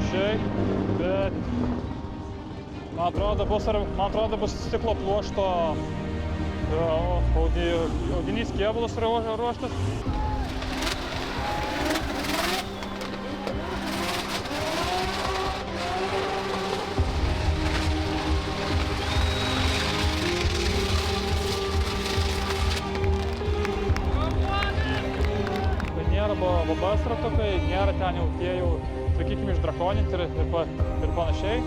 panašiai, bet man atrodo bus stiklo pluošto audinys kėbulas ruoštas. Nėra BBS ratukai, nėra ten jau tie sakykime, išdrakoninti ir panašiai.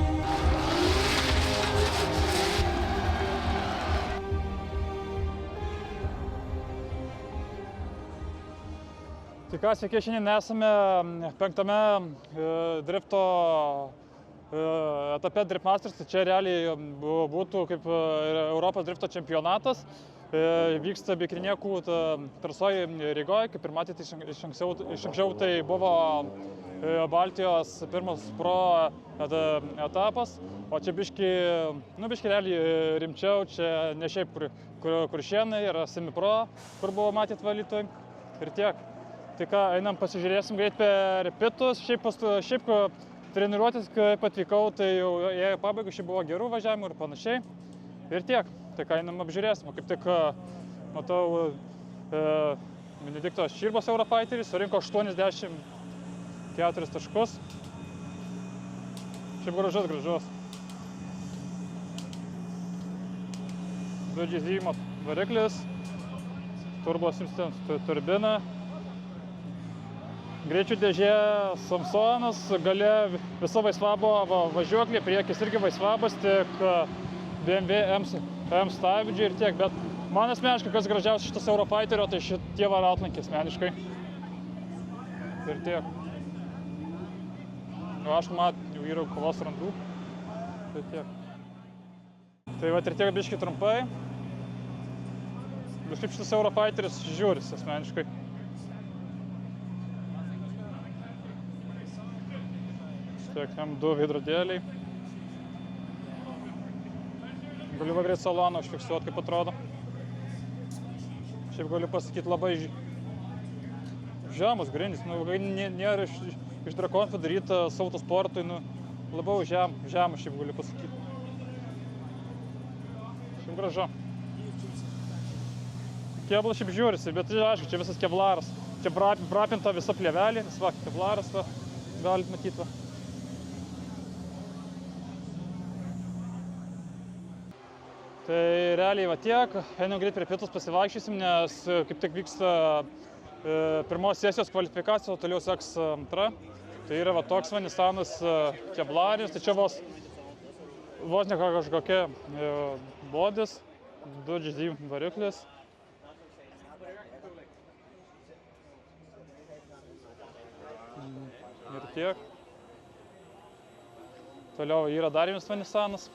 Tai sveiki, šiandien esame 5. drifto etape Drift Masters, tai čia realiai būtų kaip Europos drifto čempionatas. Vyksta Bikrinėkų trasoje Rygoje, kaip ir matėte iš anksčiau tai buvo Baltijos pirmas pro etapas, o čia biški realiai rimčiau, čia ne šiaip Kuršėnai, yra semi-pro, kur buvo matėt valytojai ir tiek. Tai ką, einam pasižiūrėsim greit per pitus, šiaip treniruotis, kaip atvykau, tai jau ėjo pabaigai, šiaip buvo gerų važiavimų ir panašiai. Ir tiek, tai ką einam apžiūrėsim, kaip tik matau Benediktas Čirbas Eurofighteris, surinko 84 taškus. Šiaip gražus. GZ variklis, turbo Simpson turbina. Greičių dėžė Samsonas, gale visa vaisvabo važiuoklė, priekis irgi vaisvabas, tik BMW M stabdžiai ir tiek, bet man asmeniškai, kas gražiausia šitas Eurofighterio, tai šitie varatlankiai asmeniškai. Ir tiek. Nu, aš jau yra kovos randų, tai tiek. Tai va ir tiek biškai trumpai. Bet kaip šitas Eurofighteris žiūris asmeniškai. Tiek, M2 veidrodėliai. Galiu va greit saloną užfiksuoti, kaip atrodo. Šiaip galiu pasakyti labai žemas grindys. Nėra iš Drakon padarytas autosportui, labiau žemas šiaip galiu pasakyti. Šiaip gražu. Kėbulas šiaip žiūrisi, bet aišku, čia visas kevlaras. Čia brapinta visa plėvelė, nes va, kevlaras va, galit matyti va. Tai realiai va tiek, einam greit prie pietus pasivaikščiosim, nes kaip tik vyksta pirmos sesijos kvalifikacija, o toliau seks antra. Tai yra va toks Nissanas kevlarinis, tai čia vos ne kažkokia bodis, 2GZ variklis. Ir tiek. Toliau yra dar vienas Nissanas.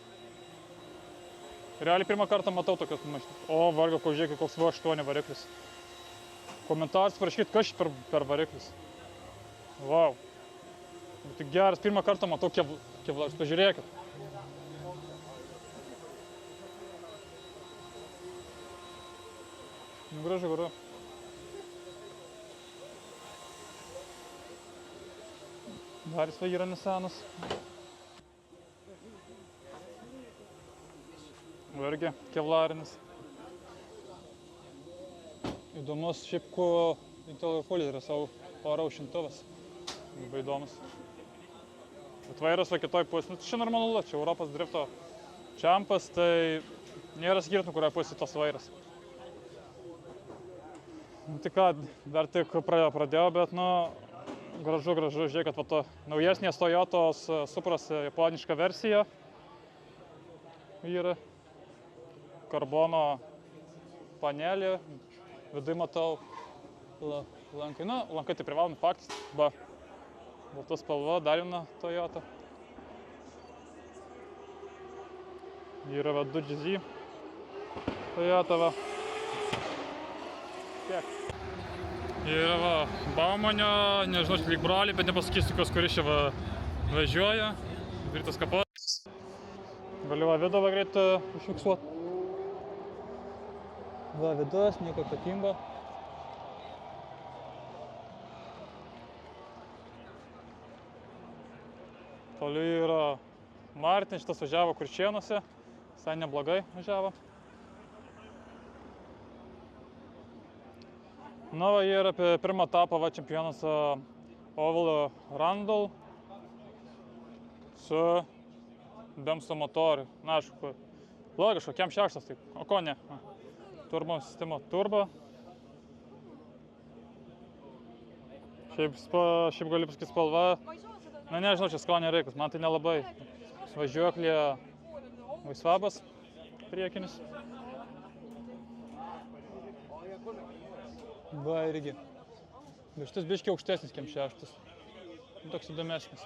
Realiai pirmą kartą matau tokios mašinas. O, varga, žiūrėkit, koks V8 variklis. Komentarus parašykit, kas per variklis. Vau. Tik geras, pirmą kartą matau kevlarus. Pažiūrėkit. Gražu. Dar jis va yra Nissanas. Irgi kevlarinis. Įdomus šiaip interfolį yra savo oro aušintuvas. Labai įdomus. Bet vairas va kitoj pusė. Čia normalu, čia Europos drifto čempas, tai nėra skirtumų, kurioje pusė tas vairas. Tai ką, dar tik pradėjau, bet gražu, žiūrėk, kad va to naujesnės Toyotos Supros japoniška versija yra. Karbono panelė, vidui matau lankai. Lankai tai privalomi faktas. Balta spalva, dar viena Toyota. Yra va 2GZ Toyota va. Tiek. Yra va Baumanio, nežinau, lyg broliai, bet nepasakysiu, kuris čia važiuoja. Virtas kapotas. Galiu va vidą greit užfiksuoti. Va vidus, nieko ypatingo. Toliau yra Martin, šitas važiavo Kuršėnuose, visai neblogai važiavo. Na, va, jie yra apie pirmą etapą čempionas Oval Randall su Bemso motoriu. Na, aišku, logiško, kem 6, taip, o ko ne? Turbo sistema turbo. Šiaip galiu pasakyti spalva. Na, nežinau, čia skonio reikalas, man tai nelabai. Važiuoklė vaisvabas priekinis. Va, irgi. Bet šitas biškiai aukštesnis kem 6. Toks įdomesnis.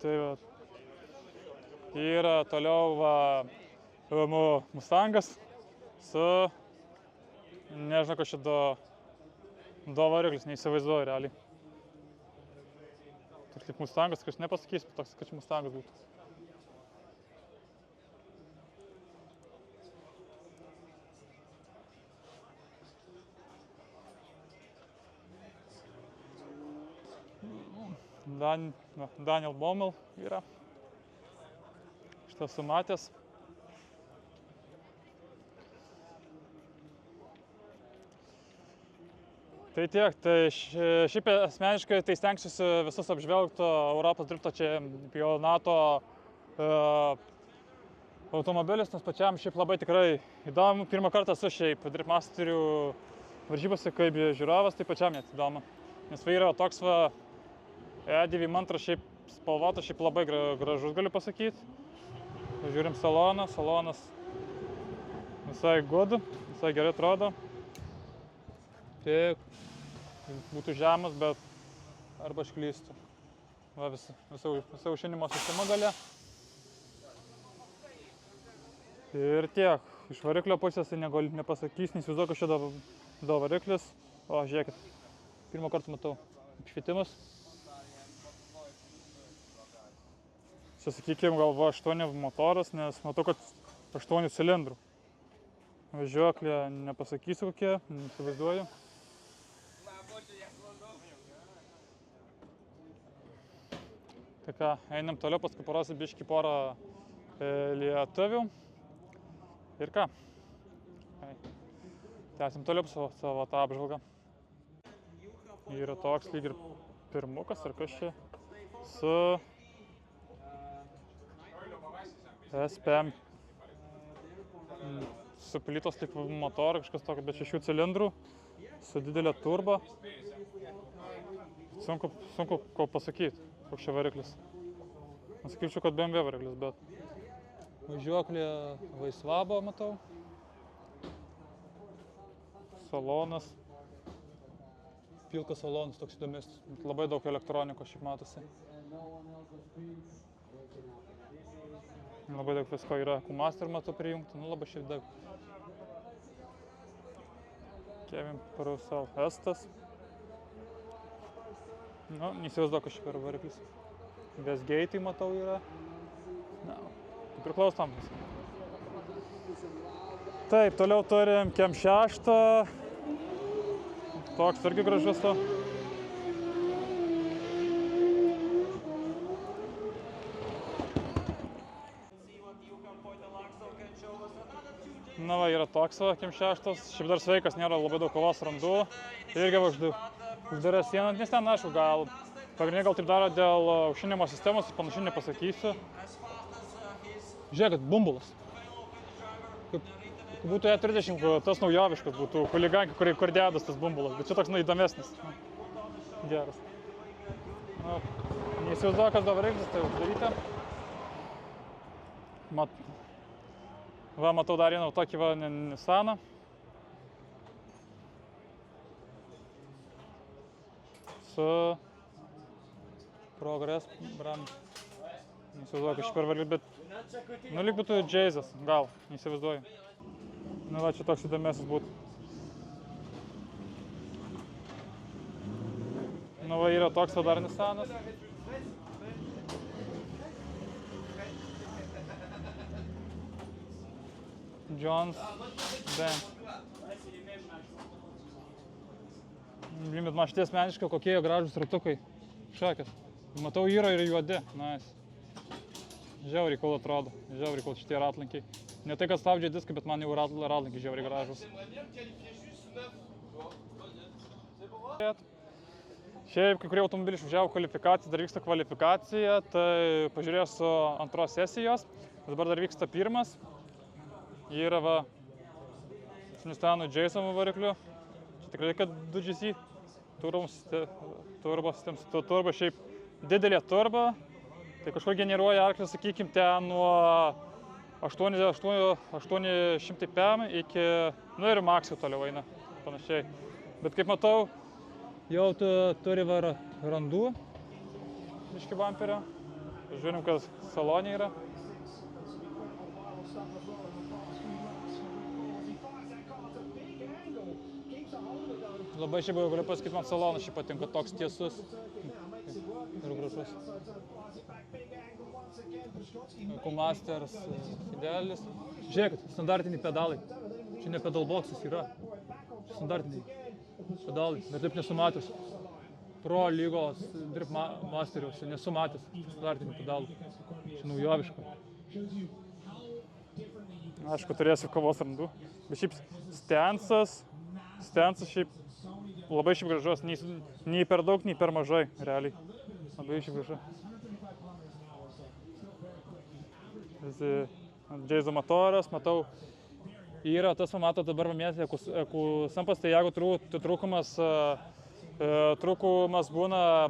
Tai va. Yra toliau Mustangas su, nežinau, kas čia do variklis, neįsivaizduoju realiai. Toks kaip Mustangas, kas nepasakys, toks, kad čia Mustangas būtų. Daniel Baumel yra. Šitas sumatęs. Tai tiek, tai šiaip asmeniškai tai stengsiuosi visus apžvelgti Europos drifto čempionato automobilius, nes pačiam šiaip labai tikrai įdomu. Pirmą kartą esu šiaip driftmasterių varžybose kaip žiūrovas, tai pačiam net įdomu. Nes va yra toks E92 šiaip spalvotas, šiaip labai gražus galiu pasakyti. Žiūrim saloną, salonas visai good, visai gerai atrodo. Tik būtų žemas, bet arba aš klystu. Va visa aušinimo sistema gale. Ir tiek. Iš variklio pusės tai nepasakys, neįsivaizduoju, kad čia do variklis. O, žiūrėkit, pirmą kartą matau apšvietimas. Čia, sakykime, gal V8 motoras, nes matau, kad 8 cilindrų. Važiuoklė nepasakysiu kokie, neįsivaizduoju. Tai ką, einam toliau, paskui parosim biškį porą lietuvių. Ir ką? Tęsim toliau savo tą apžvalgą. Yra toks lyg ir pirmukas, ar kas čia, su SPM suplytos tik motorą, kažkas tokio, bet 6 cilindrų, su didelė turbo. Sunku ko pasakyti, koks čia variklis. Sakyčiau, kad BMW variklis, bet važiuoklė vaisvabo matau. Salonas. Pilkas salonas, toks įdomesnis. Labai daug elektronikos šiaip matosi. Labai daug visko yra. Kumaster matau prijungti, nu labai šiaip daug. Kevin Parusal Estas. Nu, neįsivaizduoju, kas čia per variklis. Westgate matau yra. Na, priklauso tam. Taip, toliau turim kem 6. Toks irgi gražus to. Na va, yra toks kem 6. Šiaip dar sveikas, nėra labai daug kovos randų. Irgi uždarė sieną, nes ten, aišku, gal pagrindinė gal taip daro dėl aušinimo sistemos, panašiai nepasakysiu. Žiūrėkit, bumbulas. Kaip būtų E30, tas naujoviškas būtų chuligankai, kur dedas tas bumbulas, bet čia toks įdomesnis. Geras. Neįsivaizduoju, kas dabar reikės, tai uždaryti. Va, matau dar vieną tokį Nissaną. Su Progress brand. Neįsivaizduoju, kad šper variklis, bet nu lyg būtų Džeizas, gal, neįsivaizduoju. Nu va, čia toks įdomesnis būtų. Nu va, yra toks dar Nissanas. Jones Ben. Bet man šitie asmeniškai kokie gražūs ratukai. Šakės. Matau yra ir juodi. Nice. Žiauriai cool atrodo. Žiauriai cool šitie ratlankiai. Ne tai, kad stabdžiai diskai, bet man jau ratlankiai žiauriai gražūs. Šiaip, kai kurie automobiliai išvažiavo kvalifikaciją, dar vyksta kvalifikacija, tai pažiūrėsiu antros sesijos. Dabar dar vyksta pirmas. Jie yra va su Nistanu Jasono varikliu. Čia tikrai kad 2GZ turbo šiaip didelė turbo. Tai kažko generuoja arklius, sakykim, ten nuo 800 PM iki, nu ir max jau toliau eina, panašiai. Bet kaip matau, jau turi randų biškį bamperio. Žiūrim, kas salonė yra. Labai šiaip galiu pasakyti, man salonas šiaip patinka, toks tiesus ir gražus. Masters Fidelis. Žiūrėkit, standartiniai pedalai. Čia ne pedalboksas yra. Čia standartiniai pedalai. Dar taip nesu matęs. Pro lygos Drift Masteriaus. Čia nesu matęs standartinių pedalų. Čia naujoviška. Aišku, turėsiu kovos randų. Bet šiaip stensas šiaip labai šiaip gražus. Nei per daug, nei per mažai, realiai. Labai šiaip gražu. Džeizo motoras, matau, yra tas, matot, dabar pamėtė, jeigu sampas, tai jeigu trūkumas būna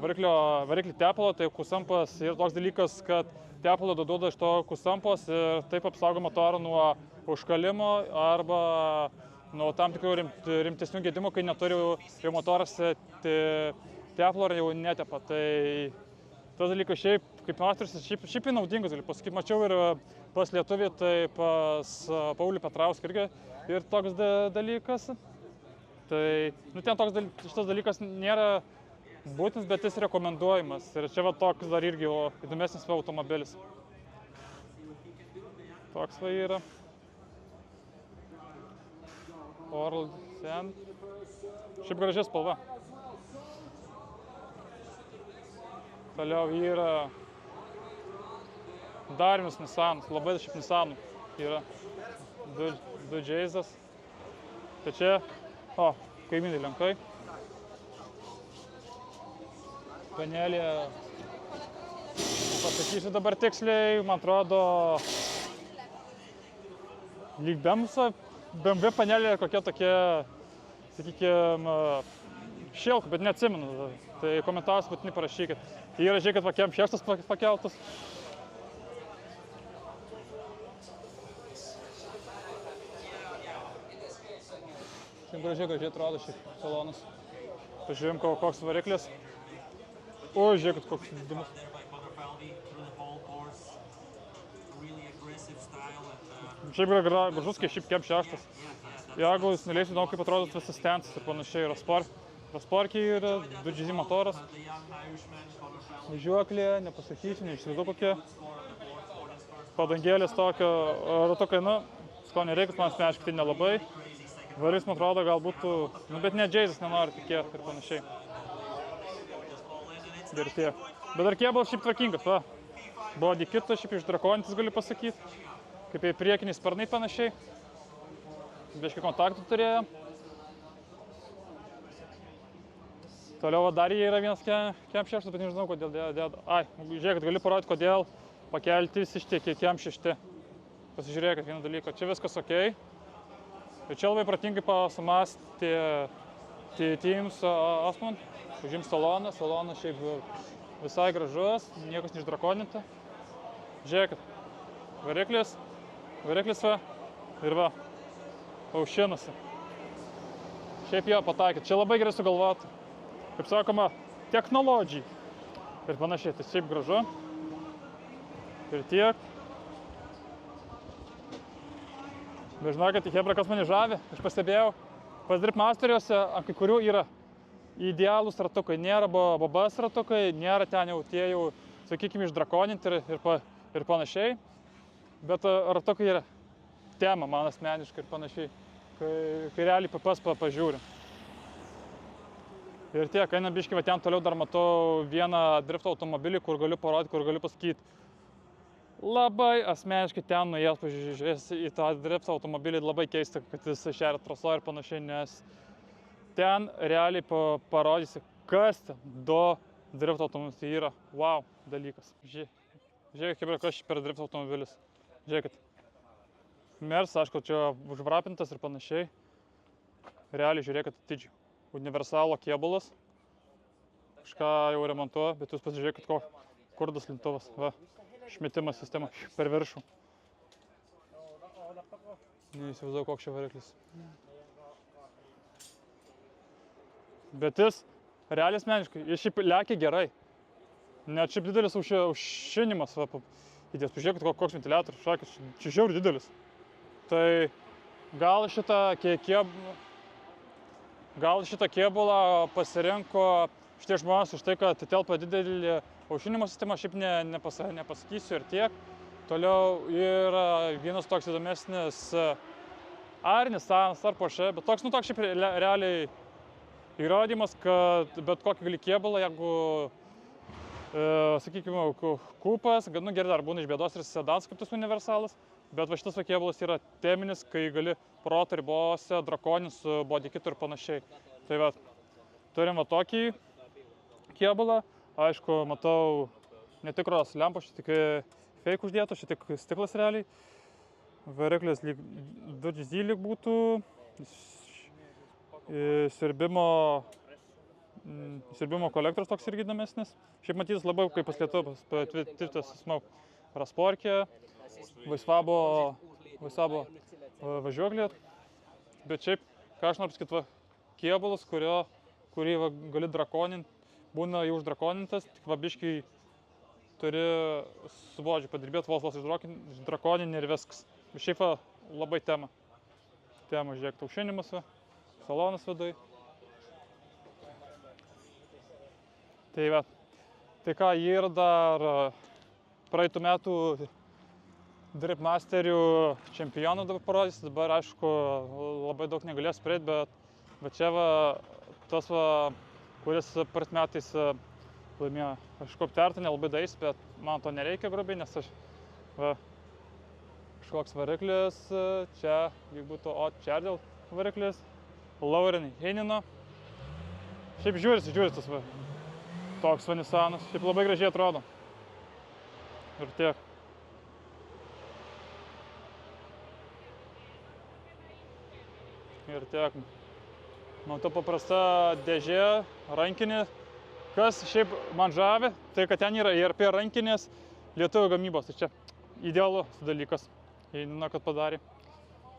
variklį tepalo, tai kusampas yra toks dalykas, kad tepalo duoda iš to kusampos ir taip apsaugo motorą nuo užkalimo arba nuo tam tikrų rimtesnių gedimų, kai neturi jau motoras tepalo ir jau netepa. Tai tas dalykas šiaip, kaip Masters, šiaip naudingas, galiu pasakyti. Mačiau ir pas lietuvį, tai pas Paulių Petrauską irgi ir toks dalykas. Tai, ten šitas dalykas nėra būtinas, bet jis rekomenduojamas. Ir čia va toks dar irgi įdomesnis automobilis. Toks va yra. Orl Sen. Šiaip graži spalva. Toliau yra dar vienas Nissanas, labai šiaip Nissanų yra 2Jzas. Tai čia, kaimynai lenkai. Panelė, pasakysiu dabar tiksliai, man atrodo, lyg BMW panelė kokia tokia, sakykime, šėlka, bet neatsimenu. Tai komentaruose būtinai parašykit. Yra, žiūrėkit, va M6 pakeltas. Šiaip gražiai atrodo šiaip salonas. Pažiūrėjom, koks variklis. O, žiūrėkit, koks įdomus. Šiaip yra gražus, kai šiaip M6. Jeigu jūs norėsite, žinau, kaip atrodo visas stensas ir panašiai yra Sporkiai yra 2GZ motoras. Važiuoklė, nepasakysiu, neišsivaizduoju kokie. Padangėlės tokio, ratukai, skonio reikus, man asmeniškai tai nelabai. Variklis, man atrodo, gal būtų, bet ne Jzas nenori tikėti ir panašiai. Ir tiek. Bet dar kėbalas šiaip tvarkingas, va. Body kitas, šiaip išdrakonintis galiu pasakyti. Kaip į priekiniai sparnai panašiai. Biškai kontaktų turėjo. Toliau dar jie yra vienas KM6, bet nežinau, kodėl dėda. Žiūrėkit, galiu parodyti, kodėl pakelti visi šitie KM6. Pasižiūrėkit vieną dalyką, čia viskas ok. Ir čia labai pratingai pasumąstė Teams Asmon. Užims saloną, salonas šiaip visai gražus, niekas neišdrakoninta. Žiūrėkit, variklis va ir va, aušinasi. Šiaip jo pataikėt, čia labai gerai sugalvota. Kaip sakoma, technologijai ir panašiai, tai šiaip gražu. Ir tiek. Bet žinokit, Hebra, kas mane žavi, aš pastebėjau, pas Drift Masteriuose, ant kai kurių yra idealūs ratukai, nėra BBS ratukai, nėra ten jau tie jau, sakykime, išdrakoninti ir panašiai. Bet ratukai yra tema man asmeniškai ir panašiai, kai realiai pažiūrim. Ir tiek, einam biškį, va ten toliau dar matau vieną drifto automobilį, kur galiu parodyti, kur galiu pasakyti. Labai asmeniškai ten nuėjęs, pažiūrėjęs į tą drifto automobilį, labai keista, kad jis šeria trasoje ir panašiai, nes ten realiai parodysi, kas ten do drifto automobilis. Tai yra, wow, dalykas. Žiūrėkit, kas per drifto automobilis. Žiūrėkit. Mers, aišku, čia užvrapintas ir panašiai. Realiai žiūrėkit atidžiai. Universalo kėbulas. Kažką jau remontuoja, bet jūs pasižiūrėkit, kur tas lintuvas. Va, išmetimas sistema per viršų. Neįsivaizduoju, koks čia variklis. Bet jis realiai asmeniškai, jis šiaip lekia gerai. Net šiaip didelis aušinimas. Įdės, pažiūrėkit, koks ventiliatorius, šakis, čia žiauriai didelis. Tai gal šitą kėbulą pasirinko šitie žmonės už tai, kad telpa didelį aušinimo sistemą, šiaip nepasakysiu ir tiek. Toliau yra vienas toks įdomesnis ar Nissanas, ar Porsche, bet toks šiaip realiai įrodymas, kad bet kokį gali kėbulą, jeigu, sakykime, kupas, gerai dar būna iš bėdos ir sedanas kaip tas universalas, bet va šitas kėbulas yra teminis, kai gali proto ribose drakoninį su bodykitu ir panašiai. Tai va, turim va tokį kėbulą. Aišku, matau netikros lempos, čia tik fake uždėtos, čia tik stiklas realiai. Variklis lyg 2GZ lyg būtų. Siurbimo kolektorius toks irgi įdomesnis. Šiaip matytas labai kaip pas Lietuvos patvirtintas Rasporkė, Vaisvabo važiuoklė. Bet šiaip, ką aš noriu pasakyti, kėbulas, kurį gali drakoninti, būna jau uždrakonintas, tik biškai turi su vodžiu padirbėti, vos išdrakoninį ir viskas. Šiaip labai tema. Žiūrėk, aušinimas, salonas viduj. Tai ką, jį yra dar praeitų metų Drift Masterių čempionų dabar parodys. Dabar, aišku, labai daug negalės prieiti, bet čia tas, kuris praeit metais laimėjo. Aš koptertą nelabai dais, bet man to nereikia grubiai, nes aš kažkoks variklis, čia, jeigu būtų Odd Chardell variklis, Lauren Heinino. Šiaip žiūris tas toks Nissanas, šiaip labai gražiai atrodo. Ir tiek. Man to paprasta dėžė, rankinė. Kas šiaip man žavi, tai kad ten yra ERP rankinės lietuvių gamybos. Tai čia idealus dalykas, Heinino, kad padarė.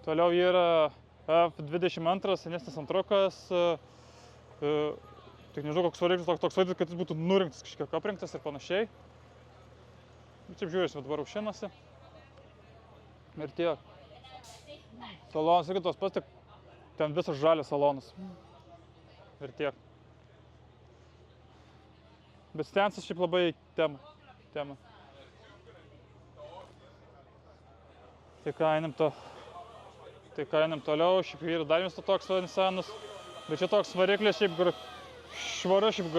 Toliau yra F22, senesnis antrukas. Tik nežinau, koks variklis, toks vaizdas, kad jis būtų nurinktas, kažkiek aprinktas ir panašiai. Bet šiaip žiūrėsi, dabar aušinasi. Ir tiek. Salonas irgi tos pats, tik ten visas žalias salonas. Ir tiek. Bet stensas šiaip labai tema. Tai ką einam toliau, šiaip yra dar vienas toks Nissanas. Bet čia toks variklis šiaip švarus, šiaip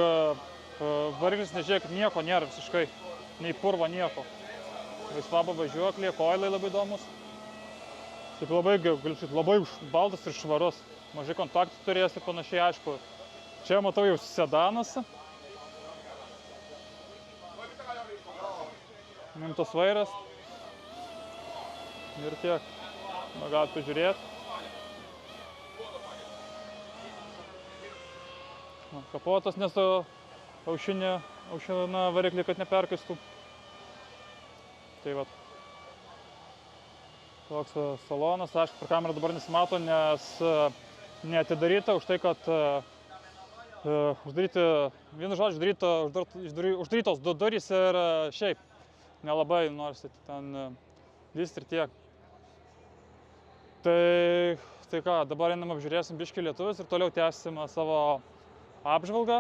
variklis, nežiūrėk, nieko nėra visiškai. Nei purvo, nieko. Vaisvabo važiuoklė, koilai labai įdomus. Taip labai baltas ir švarus. Mažai kontaktų turės ir panašiai, aišku. Čia matau jau sedanas. Mimtas vairas. Ir tiek. Galit pažiūrėti. Kapotas, nes aušina variklį, kad neperkaistų. Tai va. Toks salonas, aišku, per kamerą dabar nesimato, nes neatidaryta už tai, kad uždaryti, vienu žodžiu, uždarytos du durys ir šiaip nelabai norisi ten lysti ir tiek. Tai ką, dabar einam apžiūrėsim biškį lietuvius ir toliau tęsim savo apžvalgą.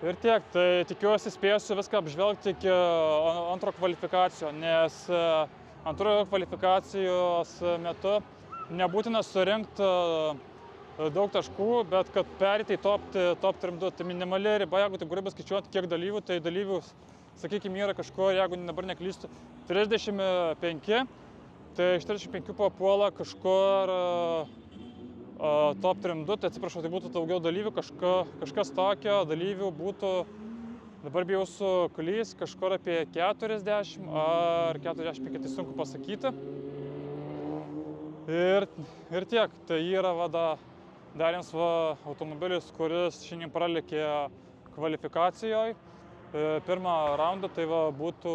Ir tiek, tai tikiuosi spėsiu viską apžvelgti iki antro kvalifikacijo, nes antrojo kvalifikacijos metu nebūtina surinkti daug taškų, bet kad perėti į top trimdu, tai minimali riba, jeigu tai grubiai skaičiuoti kiek dalyvių, tai dalyvių, sakykime, yra kažkur, jeigu dabar neklystu, 35, tai iš 35 papuola kažkur top trimdu, tai atsiprašau, tai būtų daugiau dalyvių, kažkas tokio dalyvių būtų, dabar bijau suklys, kažkur apie 40 ar 45, tai sunku pasakyti. Ir tiek, tai yra dar vienas automobilis, kuris šiandien pralėkė kvalifikacijoje. Pirmą raundą tai būtų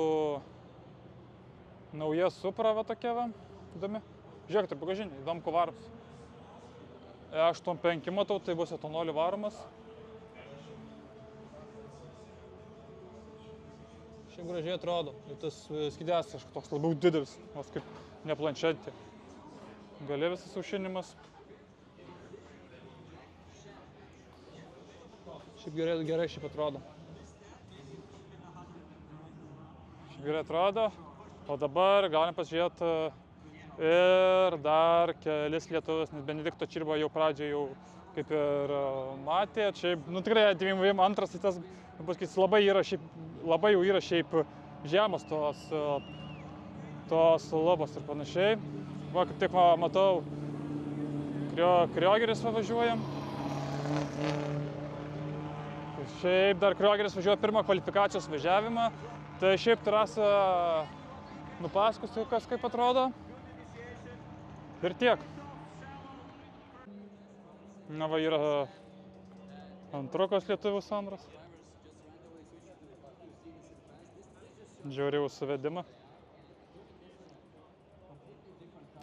nauja Supra tokia įdomi. Žiūrėk, tai bagažinė, įdomu, ko varomas. E85 matau, tai bus etanoliu varomas. Šiaip gražiai atrodo, tas skydės toks labiau didelis, nors kaip ne planšetė. Gale visas aušinimas. Šiaip gerai šiaip atrodo. O dabar galim pasižiūrėti ir dar kelis lietuvius, nes Benedikto Čirbo jau pradžioje jau kaip ir matė. Šiaip, tikrai 92, tai tas, pasakysiu, labai jau yra šiaip žemos tos lubos ir panašiai. Va, kaip tik matau, Kriogeris važiuojam. Šiaip dar Kriogeris važiuoja pirmą kvalifikacijos važiavimą. Tai šiaip trasą nupasakosiu, kas kaip atrodo. Ir tiek. Na va, yra antrukos lietuvių Sandros. Žiauriau suvedimą.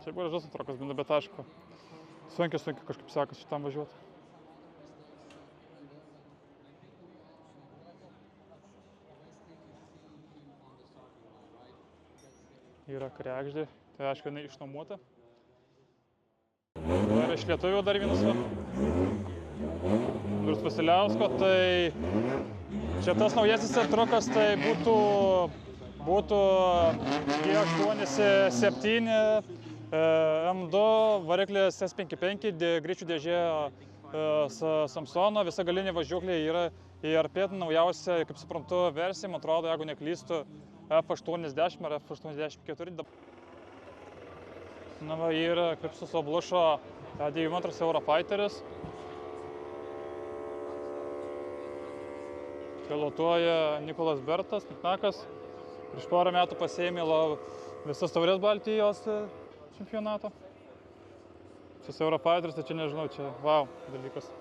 Šiaip gražus antrukos, bet aišku, sunkiai kažkaip sekasi šitam važiuoti. Yra kregždė, tai aišku, jinai išnuomota. Ir iš lietuvių dar vienas Andrius Vasiliausko, tai čia tas naujasis antrukas, tai būtų G87 M2 variklis S55, greičių dėžė Samsono, visa galinė važiuoklė yra IRP naujausia, kaip suprantu, versija, man atrodo, jeigu neklystu, F80 ar F84. Na va, yra Kripsus Oblušo 92 Eurofighteris. Pilotuoja Nikolas Bertas, Miknakas. Prieš porą metų pasiėmė visas taurės Baltijos čempionato. Šis Eurofighteris, tai čia nežinau, čia wow dalykas.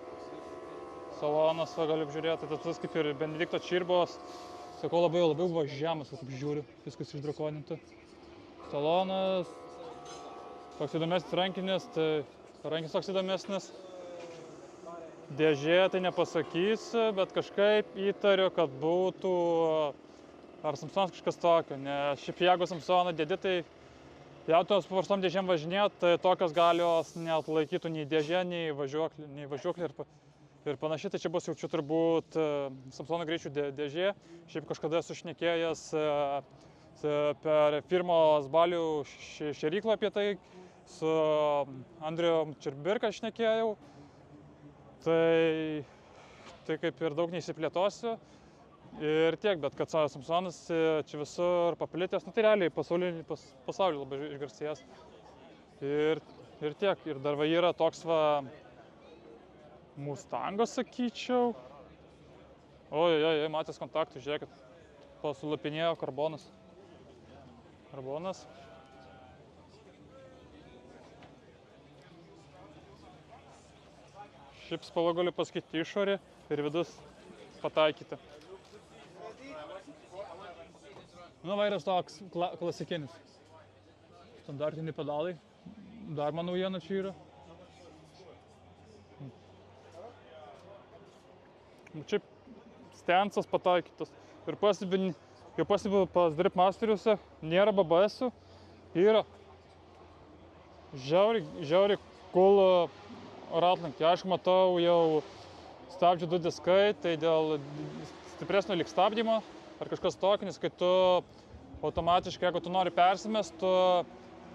Salonas, galiu žiūrėti, tai tas kaip ir Benedikto Čirbos. Sakau, labiau buvo žemas, kaip žiūriu, viskas išdrakoninta. Salonas, toks įdomesnis rankinis, tai rankis toks įdomesnis. Dėžė tai nepasakysiu, bet kažkaip įtariu, kad būtų ar Samsonas kažkas tokio, nes šiaip jeigu Samsoną dėdi, tai jautos paprastom dėžėm važinėt, tai tokios galios neatlaikytų nei dėžė, nei važiuoklė ir panašiai, tai čia bus jaučiu turbūt Samsono greičių dėžė. Šiaip kažkada esu šnekėjęs per firmos Balių šėryklą apie tai, su Andriu Čirbirka šnekėjau. Tai kaip ir daug neįsiplėtosiu. Ir tiek, bet kad Samsonas čia visur paplitęs, tai realiai pasaulyje labai išgarsėjęs. Ir tiek, ir dar va yra toks Mustangas, sakyčiau. Oi, matęs kontaktų, žiūrėkit, pasulapinėjo karbonas. Šiaip spalva galiu pasakyti išorė ir vidus pataikyti. Vairas toks klasikinis. Standartiniai pedalai. Dar man naujiena čia yra. Čia stensas pataikytas. Ir pastebiu pas Drip Masteriuose, nėra BBS-ų. Yra žiauriai cool ratlankį. Aišku, matau jau stabdžių 2 diskai, tai dėl stipresnio lyg stabdymo ar kažkas tokio, nes kai tu automatiškai, jeigu tu nori persimest, tu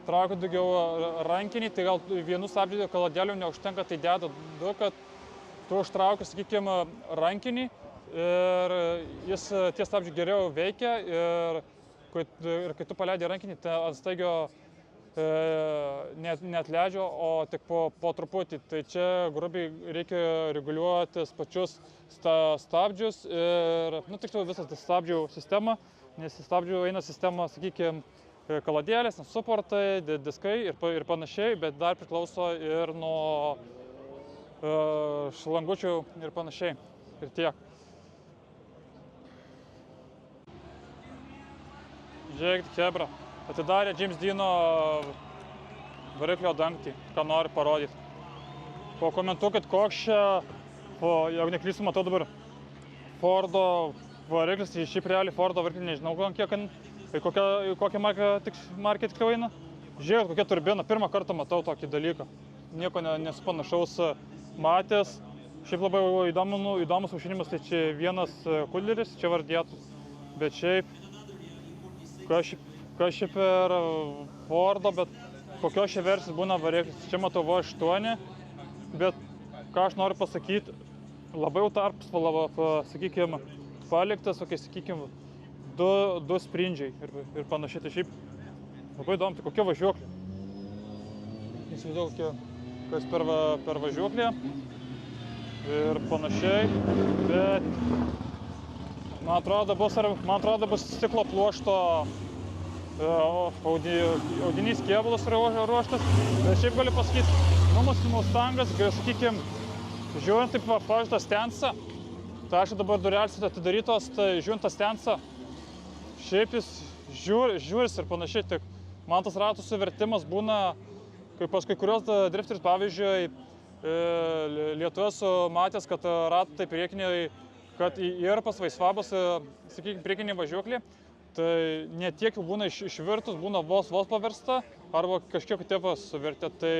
traukiu daugiau rankinį, tai gal vienu stabdžiu kaladėliu neužtenka, tai deda du, kad tu užtrauki, sakykime, rankinį ir jis tie stabdžiai geriau veikia ir kai tu paleidai rankinį, tai ant staigio neatleidžia, o tik po truputį. Tai čia grubiai reikia reguliuoti pačius stabdžius ir, tiksliau visą stabdžių sistemą, nes stabdžių eina sistema, sakykime, kaladėlės, suportai, diskai ir panašiai, bet dar priklauso ir nuo šlangučių ir panašiai. Ir tiek. Žiūrėkit, chebra, atidarė James Deano variklio dangtį, ką nori parodyti. Pakomentuokit, koks čia, jeigu neklystu, matau dabar Fordo variklis, tai šiaip realiai Fordo variklį nežinau, kokią markę tiksliau eina. Žiūrėkit, kokia turbina, pirmą kartą matau tokį dalyką. Nieko nesu panašaus matęs. Šiaip labai įdomus aušinimas, tai čia vienas kudleris, čia vardėtus. Bet šiaip, kas šiaip per Fordo, bet kokios šia versijos būna variklis. Čia matau V8, bet ką aš noriu pasakyti, labai jau tarpas, sakykime, paliktas, sakykime, du sprindžiai ir panašiai. Tai šiaip labai įdomu, tai kokia važiuoklė. Įsivaizduoju, kas per važiuoklė ir panašiai, bet man atrodo bus stiklo pluošto audinys kėbulas ruoštas, bet šiaip galiu pasakyti, Mustangas, sakykime, žiūrint taip pavyzdžiui stensą, tai aš dabar durelės atidarytos, tai žiūrint stensą, šiaip jis žiūris ir panašiai, tik man tas ratų suvertimas būna, kaip pas kai kurios drifteris, pavyzdžiui, Lietuvoje esu matęs, kad ratai priekiniai, kad ir pas vaisvabas, sakykime, priekinį važiuoklį, tai ne tiek jau būna išvirtus, būna vos paversta, arba kažkiek tėpas suvertė, tai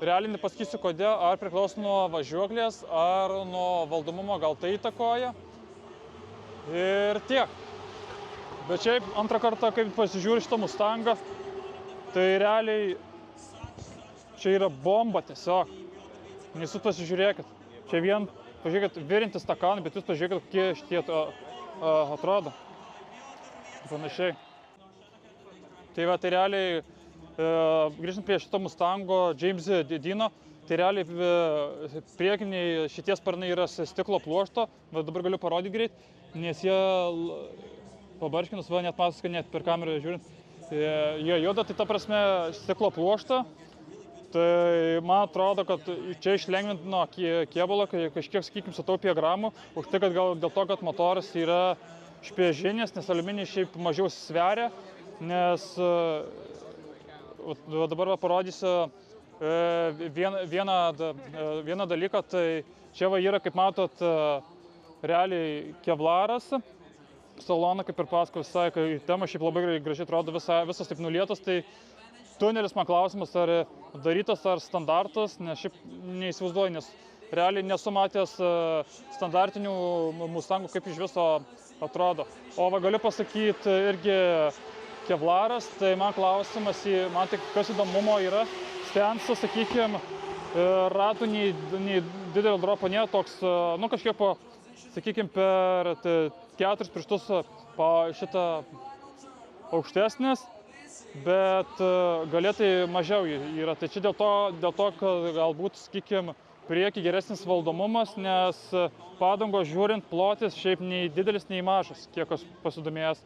realiai nepasakysiu kodėl, ar priklauso nuo važiuoklės, ar nuo valdomumo, gal tai įtakoja. Ir tiek. Bet šiaip antrą kartą, kaip pasižiūri šitą Mustangą, tai realiai čia yra bomba tiesiog. Nes jūs pasižiūrėkit. Čia pažiūrėkit, virintis takanai, bet jūs pažiūrėkit, kokie šitie atrodo. Panašiai. Tai va, tai realiai, grįžtant prie šito Mustango James Deano, tai realiai priekiniai šitie sparnai yra stiklo pluošto, bet dabar galiu parodyti greit, nes jie pabarškinus, net matos, kad net per kamerą žiūrint, jie juda, tai ta prasme stiklo pluoštą, tai man atrodo, kad čia išlengvintino kėbulą, kažkiek, sakykime, sutaupė gramų, už tai, kad gal dėl to, kad motoras yra špiežinis, nes aliuminis šiaip mažiau sveria, nes dabar parodysiu vieną dalyką, tai čia va yra, kaip matot, realiai kevlaras, saloną, kaip ir pasako visai, kai tema šiaip labai gražiai atrodo, visas taip nulietas, tai tunelis man klausimas, ar darytas, ar standartas, nes šiaip neįsivaizduoju, nes realiai nesu matęs standartinių Mustangų, kaip iš viso atrodo. O va galiu pasakyti irgi kevlaras, tai man klausimas, man tik kas įdomumo yra, stensas, sakykime, ratų nei didelio dropo nėra, toks, kažkiek sakykime, per 4 pirštus šitą aukštesnis, bet galėtai mažiau yra. Tai čia dėl to, kad galbūt, sakykime, prieki geresnis valdomumas, nes padangos žiūrint plotis šiaip nei didelis, nei mažas, kiek aš pasidomėjęs.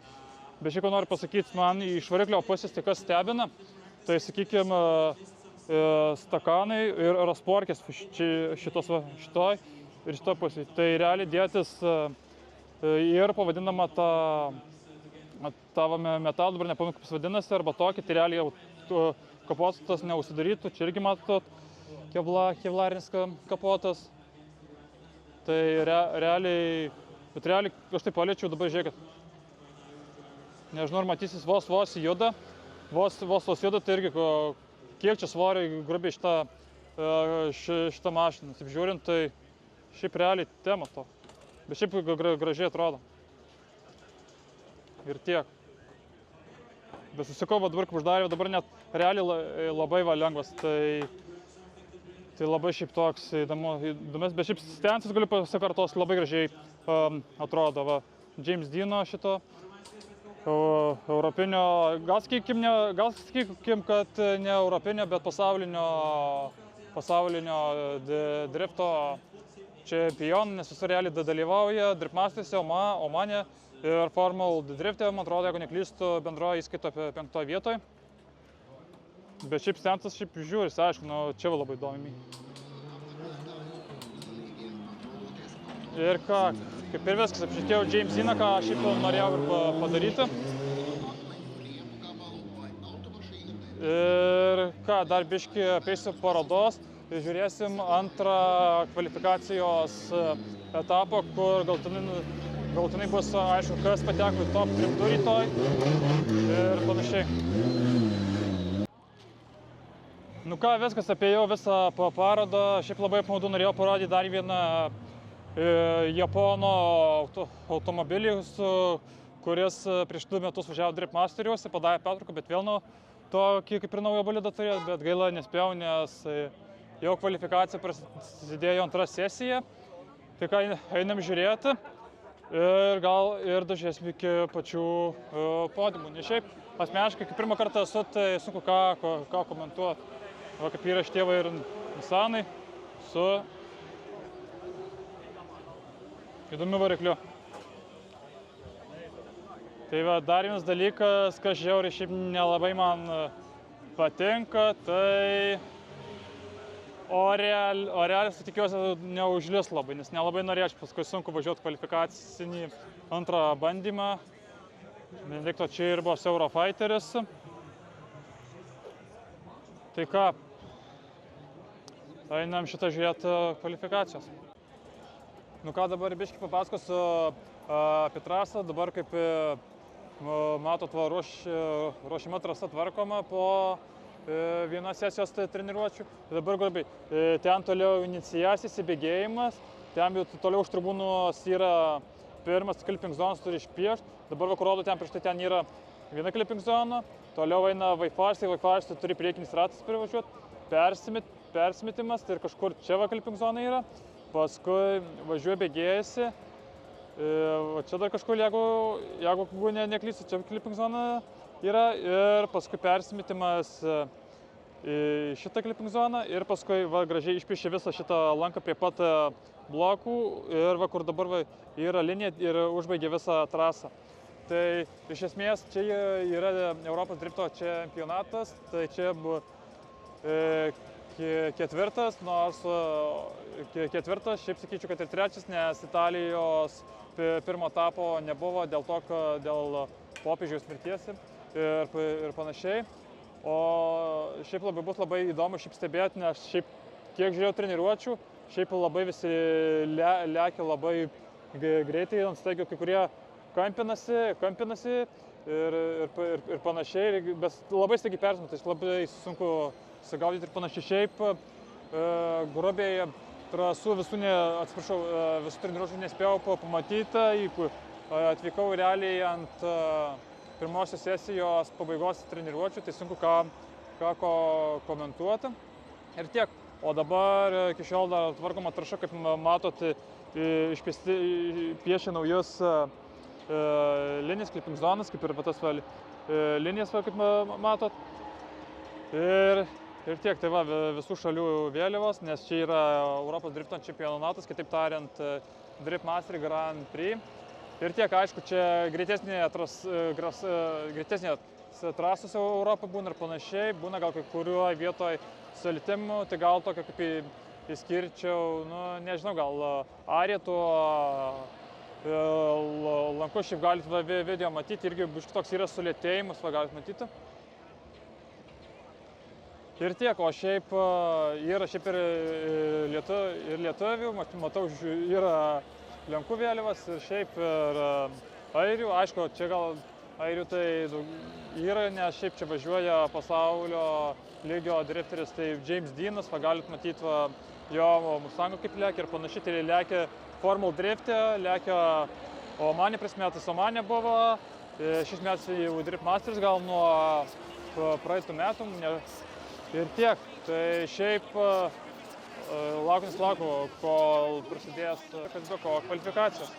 Bet šiaip noriu pasakyti, man iš variklio pusės tai kas stebina, tai, sakykime, stakanai ir rasporkės šitoj ir šitoj pusėje. Tai realiai dėtis ir pavadinama tavo metalą, dabar nepamenu, kaip jis vadinasi, arba tokį, tai realiai jau kapotas neužsidarytų. Čia irgi matot kevlarinis kapotas. Tai realiai aš tai paliečiau, dabar žiūrėkit. Nežinau, ar matysis, vos juda. Vos juda, tai irgi kiek čia svorio grubiai šitą mašiną. Taip žiūrint, tai šiaip realiai tema to. Bet šiaip gražiai atrodo. Ir tiek. bet susikau, dabar kaip uždarė, dabar net realiai labai lengvas, tai labai šiaip toks įdomus, bet šiaip stensis galiu pasikartos, labai gražiai atrodo, va, James Deano šito europinio, gal sakykim, kad ne europinio, bet pasaulinio drifto čempionų, nes visur realiai dalyvauja Driftmaster'se, Omane ir Formula Drift'e, man atrodo, jeigu neklystu, bendroje įskaito apie 5 vietoje. Bet šiaip stensas šiaip žiūri, aišku, nu, čia labai įdomi. Ir ką, kaip ir viskas, apšitėjau James Deaną, ką šiaip norėjau ir padaryti. Ir ką, dar biškį apeisiu parodos. Žiūrėsim antrą kvalifikacijos etapą, kur galutinai bus aišku, kas pateko į top 3 rytoj ir panašiai. Nu ką, viskas, apėjau visą parodą. Šiaip labai apmaudu, norėjau parodyti dar vieną Japono automobilį, kuris prieš 2 metus važiavo Driftmasteriuose, padarė pertrauką, bet vėl tokį kaip ir naują bolidą turėjo, bet gaila nespėjau, nes jau kvalifikacija prasidėjo antra sesija, tai ką einam žiūrėti ir dažėsim iki pačių podiumų. Nes šiaip asmeniškai, kai pirmą kartą esu, tai sunku ką komentuoti. Va, kaip yra šitie va ir Nissanai su įdomiu varikliu. Tai va, dar vienas dalykas, kas žiauriai šiaip nelabai man patinka, tai Orealis, tikiuosi, neužlis labai, nes nelabai norėčiau, paskui sunku važiuoti kvalifikacinį antrą bandymą. Benedikto čia ir buvo Eurofighteris. Tai ką, einam šitą žiūrėti kvalifikacijos. Nu ką, dabar biškį papasakosiu apie trasą. Dabar kaip matot, ruošima trasa tvarkoma po vienos sesijos treniruočių. Dabar grubiai, ten toliau inicijasis įbėgėjimas, ten toliau už tribūnos yra pirmas clipping zonas, turi išpiešti. Dabar vakar rodo, ten prieš tai ten yra viena clipping zona, toliau eina Vaifars, tai turi priekinis ratas privažiuoti, persimetimas, tai ir kažkur čia va clipping zona yra, paskui važiuoja bėgėjasi, čia dar kažkur, jeigu neklysiu, čia clipping zona yra ir paskui persimetimas į šitą clipping zoną ir paskui va, gražiai išpiešė visą šitą lanką prie pat blokų ir va, kur dabar va, yra linija ir užbaigė visą trasą. Tai iš esmės čia yra Europos drifto čempionatas, tai čia buvo ketvirtas, nors ketvirtas, šiaip sakyčiau, kad ir trečias, nes Italijos pirmo etapo nebuvo dėl popiežiaus mirties ir panašiai. O šiaip bus labai įdomu šiaip stebėti, nes šiaip kiek žiūrėjau treniruočių, šiaip labai visi lekia labai greitai ant staigių, kai kurie kampinasi ir panašiai, bet labai staigiai persimeta, labai sunku sugaudyti ir panašiai. Šiaip grubiai trasų visų treniruočių nespėjau pamatyti, atvykau realiai ant pirmosios sesijos pabaigos treniruočių, tai sunku ką komentuoti. Ir tiek. O dabar iki šiol dar tvarkoma trasa, kaip matot, piešia naujus linijas, clipping zonas, kaip ir tas linijas, kaip matot. Ir tiek, tai va, visų šalių vėliavos, nes čia yra Europos drifto čempionatas, kitaip tariant, Driftmaster Grand Prix. Ir tiek, aišku, čia greitesnės trasos Europoje būna ir panašiai, būna gal kai kurioje vietoje salitimų, tai gal tokio kaip įskirčiau, nu, nežinau, gal Arietų lankus, šiaip galite video matyti, irgi toks yra sulėtėjimas, va galite matyti. Ir tiek, o šiaip yra šiaip ir lietuvių, matau, yra Lenkų vėliavas ir šiaip ir airių. Aišku, čia gal airių tai yra, nes šiaip čia važiuoja pasaulio lygio drifteris, tai James Deanas, va galit matyti va, jo Mustangą kaip lekia ir panašiai, tai lekia Formula Drift'e, lekia Omane prieš metus, Omane buvo Šiais metais jau Drift Masters gal nuo praeitų metų ir tiek. Tai šiaip laukiu, kol prasidės Kazbeko kvalifikacijos.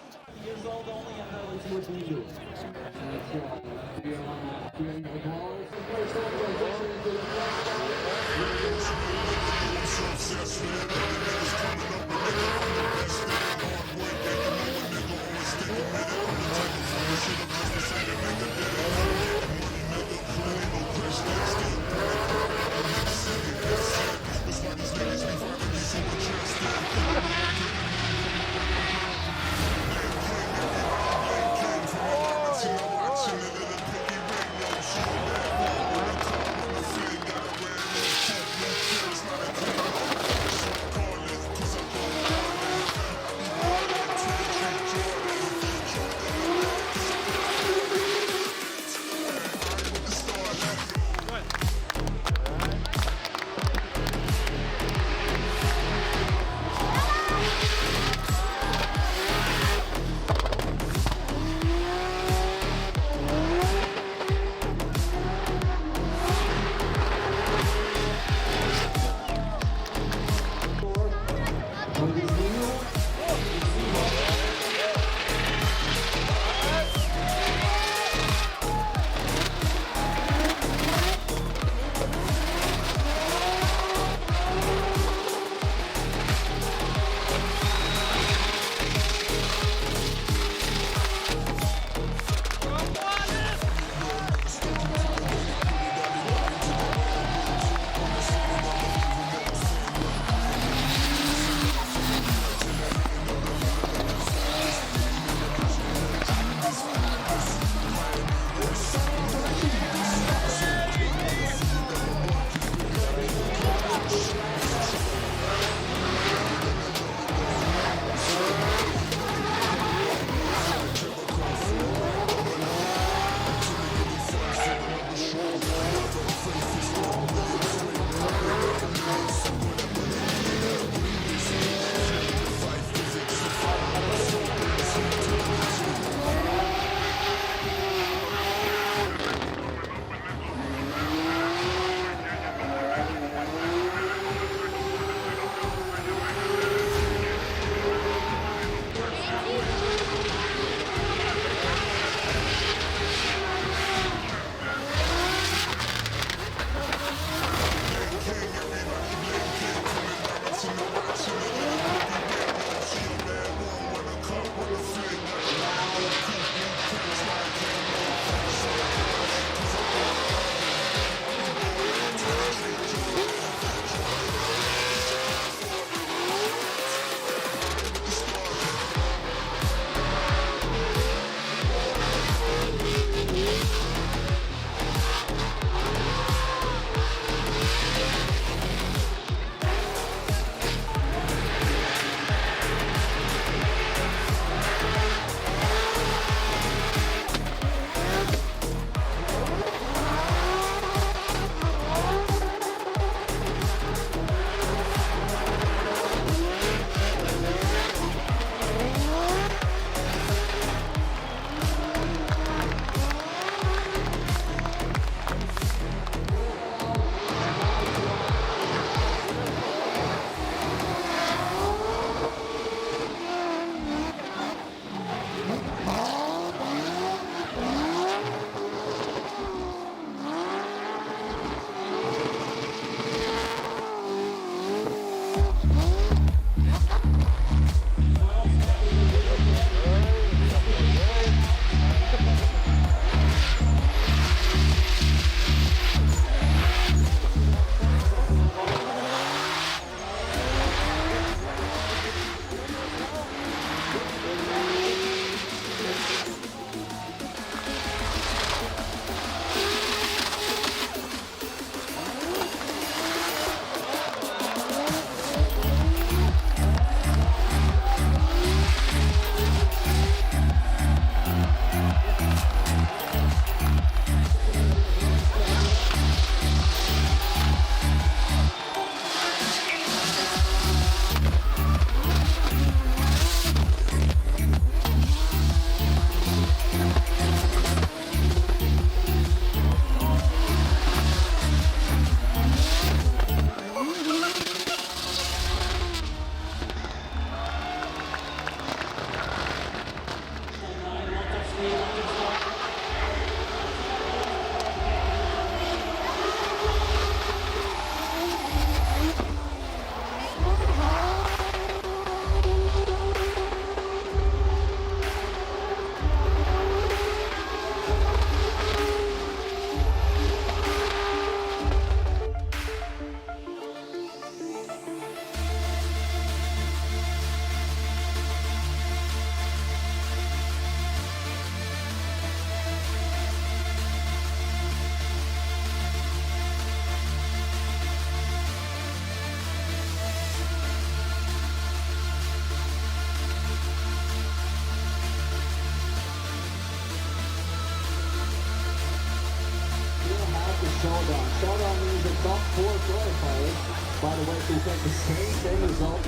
Showdown. Showdown means the top 4 qualifiers, by the way, to take the same result.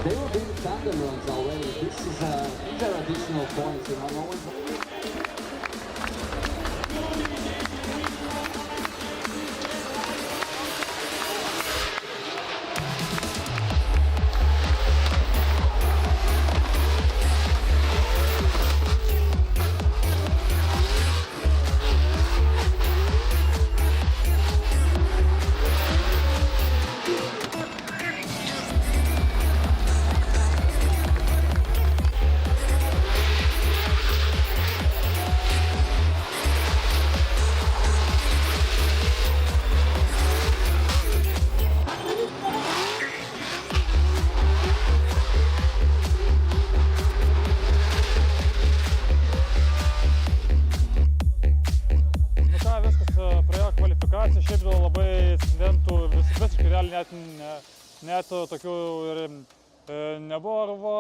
They were being tandem runs already. These are additional points, you know. No one's... Praėjo kvalifikacija, šiaip buvo labai incidentų, visiškai realiai net tokių ir nebuvo,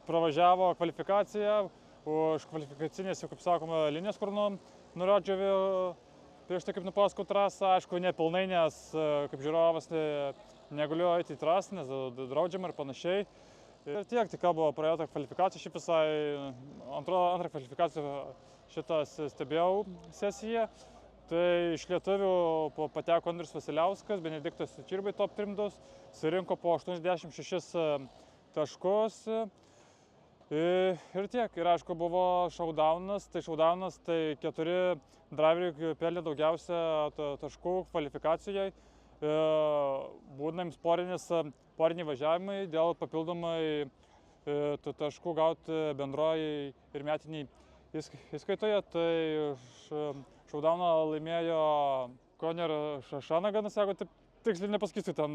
pravažiavo kvalifikaciją, už kvalifikacinės, jau kaip sakoma, linijos, kur nurodžiavė prieš tai kaip nupasakau trasą, aišku, nepilnai, nes kaip žiūrovas negaliu eiti į trasą, nes draudžiama ir panašiai. Ir tiek, tik buvo praėjo tą kvalifikaciją, šiaip visai antrą kvalifikaciją šitą stebėjau sesiją. Tai iš lietuvių pateko Andrius Vasiliauskas, Benediktas Čirbai top 3, surinko po 86 taškus. Ir tiek, ir aišku buvo showdownas, tai 4 driveriai pelnė daugiausia taškų kvalifikacijoje, būdami sporiniai važiavimai dėl papildomai taškų gauti bendroji ir metiniai įskaitoje. Tai showdowną laimėjo Conor Shanaganas, jeigu taip tiksliai nepasakysiu ten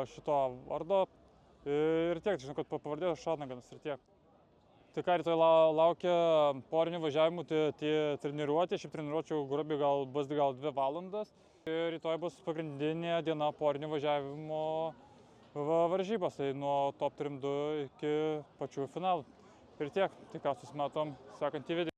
šito vardo. Ir tiek, žinau, kad pavardė Shanaganas ir tiek. Tai ką, rytoj laukia porinių važiavimų, tai treniruotė, šiaip treniruočių grubiai bus 2 valandas. Ir rytoj bus pagrindinė diena porinių važiavimo varžybos, tai nuo top 3 iki pačių finalų. Ir tiek, tai ką susimatom sekantį video.